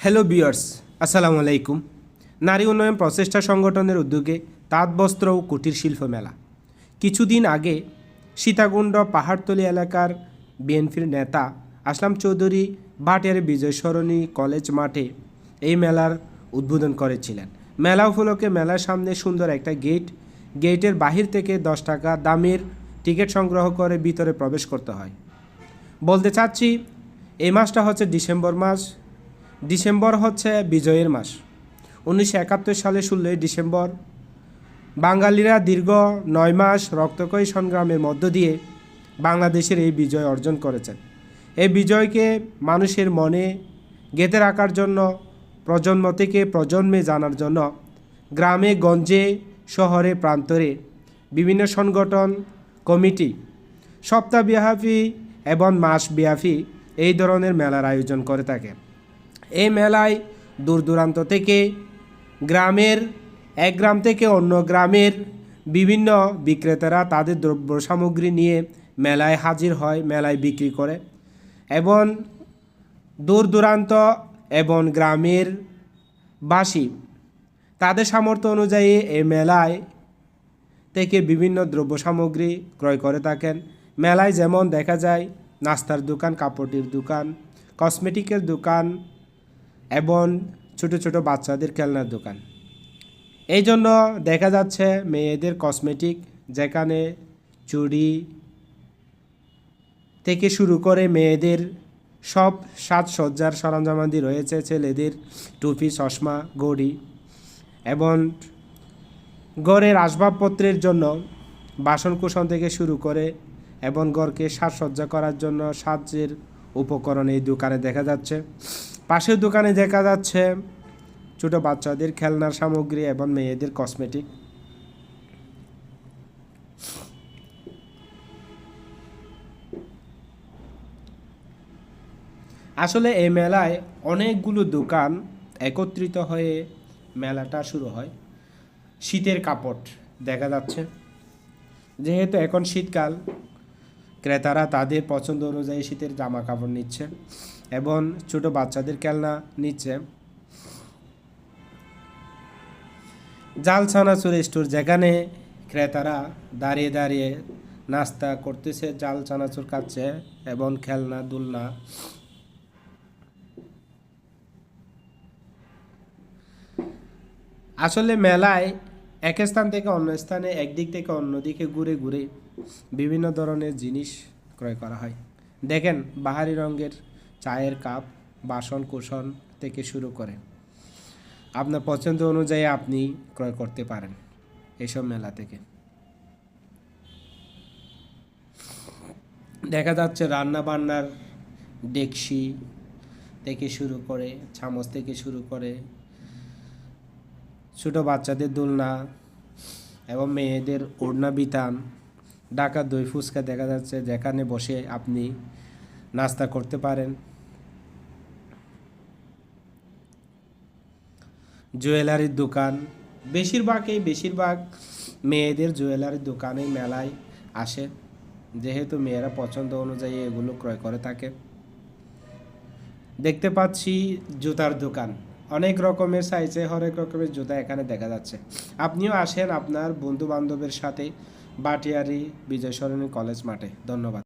Hello viewers, আসসালামু আলাইকুম। নারী উন্নয়ন প্রচেষ্টা সংগঠনের উদ্যোগে তাঁত বস্ত্র ও কুটির শিল্প মেলা কিছুদিন আগে সীতাকুণ্ড পাহাড়তলী এলাকার বিএনপির নেতা আসলাম চৌধুরী ভাটিয়ারি বিজয় সরণি কলেজ মাঠে এই মেলার উদ্বোধন করেছিলেন। মেলা উপলক্ষে মেলার সামনে সুন্দর একটা গেটের বাহির থেকে 10 টাকা দামের টিকিট সংগ্রহ করে ভিতরে প্রবেশ করতে হয়। বলতে চাচ্ছি, এই মাসটা হচ্ছে ডিসেম্বর মাস। ডিসেম্বর হচ্ছে বিজয়ের মাস। 1971 সালে 16 ডিসেম্বর বাঙালিরা দীর্ঘ 9 মাস রক্তক্ষয়ী সংগ্রামের মধ্য দিয়ে বাংলাদেশের এই বিজয় অর্জন করেছেন। এই বিজয়কে মানুষের মনে গেঁথে রাখার জন্য, প্রজন্ম থেকে প্রজন্মে জানার জন্য গ্রামে গঞ্জে শহরে প্রান্তরে বিভিন্ন সংগঠন কমিটি সপ্তাহব্যাপী এবং মাসব্যাপী এই ধরনের মেলার আয়োজন করে থাকে। এই মেলায় দূর দূরান্ত থেকে এক গ্রাম থেকে অন্য গ্রামের বিভিন্ন বিক্রেতারা তাদের দ্রব্য সামগ্রী নিয়ে মেলায় হাজির হয়, মেলায় বিক্রি করে এবং দূর দূরান্ত এবং গ্রামের বাসী তাদের সামর্থ্য অনুযায়ী এই মেলায় থেকে বিভিন্ন দ্রব্য সামগ্রী ক্রয় করে থাকেন। মেলায় যেমন দেখা যায় নাস্তার দোকান, কাপড়ের দোকান, কসমেটিকের দোকান এবং ছোট ছোট বাচ্চাদের খেলনার দোকান। এই জন্য দেখা যাচ্ছে মেয়েদের কসমেটিক, যেখানে চুড়ি থেকে শুরু করে মেয়েদের সব সাজসজ্জার সরঞ্জামাদি রয়েছে, ছেলেদের টুপি, চশমা, ঘড়ি এবং ঘরের আসবাবপত্রের জন্য বাসনকোসন থেকে শুরু করে এবং ঘরকে সাজসজ্জা করার জন্য সাজের উপকরণ এই দোকানে দেখা যাচ্ছে। পাশের দোকানে দেখা যাচ্ছে ছোট বাচ্চাদের খেলনার সামগ্রী এবং মেয়েদের কসমেটিক। আসলে এই মেলায় অনেকগুলো দোকান একত্রিত হয়ে মেলাটা শুরু হয়। শীতের কাপড় দেখা যাচ্ছে, যেহেতু এখন শীতকাল, ক্রেতারা তাদের পছন্দ অনুযায়ী শীতের জামা কাপড় নিচ্ছে এবং ছোট বাচ্চাদের খেলনা নিচ্ছে। জাল চানাচুর স্টোর, যেখানে ক্রেতারা দাঁড়িয়ে দাঁড়িয়ে নাস্তা করতেছে, জাল চানাচুর খাচ্ছে এবং খেলনা দোলনা। আসলে মেলায় এক স্থান থেকে অন্য স্থানে, একদিক থেকে অন্য দিকে ঘুরে ঘুরে বিভিন্ন ধরনের জিনিস ক্রয় করা হয়। দেখেন, বাহারি রঙের চায়ের কাপ, বাসন কোসন থেকে শুরু করে আপনার পছন্দ অনুযায়ী আপনি ক্রয় করতে পারেন এসব মেলা থেকে। দেখা যাচ্ছে রান্না বান্নার ডেকসি থেকে শুরু করে, চামচ থেকে শুরু করে ছোট বাচ্চাদের দোলনা এবং মেয়েদের ওড়না বিতান, ঢাকা দই ফুচকা দেখা যাচ্ছে, যেখানে বসে আপনি নাস্তা করতে পারেন। জুয়েলারির দোকান, বেশিরভাগ মেয়েদের জুয়েলারির দোকানে মেলায় আসে, যেহেতু মেয়েরা পছন্দ অনুযায়ী এগুলো ক্রয় করে থাকে। দেখতে পাচ্ছি জুতার দোকান, অনেক রকমের সাইজে হরেক রকমের জুতা এখানে দেখা যাচ্ছে। আপনিও আসেন আপনার বন্ধু বান্ধবের সাথে ভাটিয়ারি বিজয় সরণি কলেজ মাঠে। ধন্যবাদ।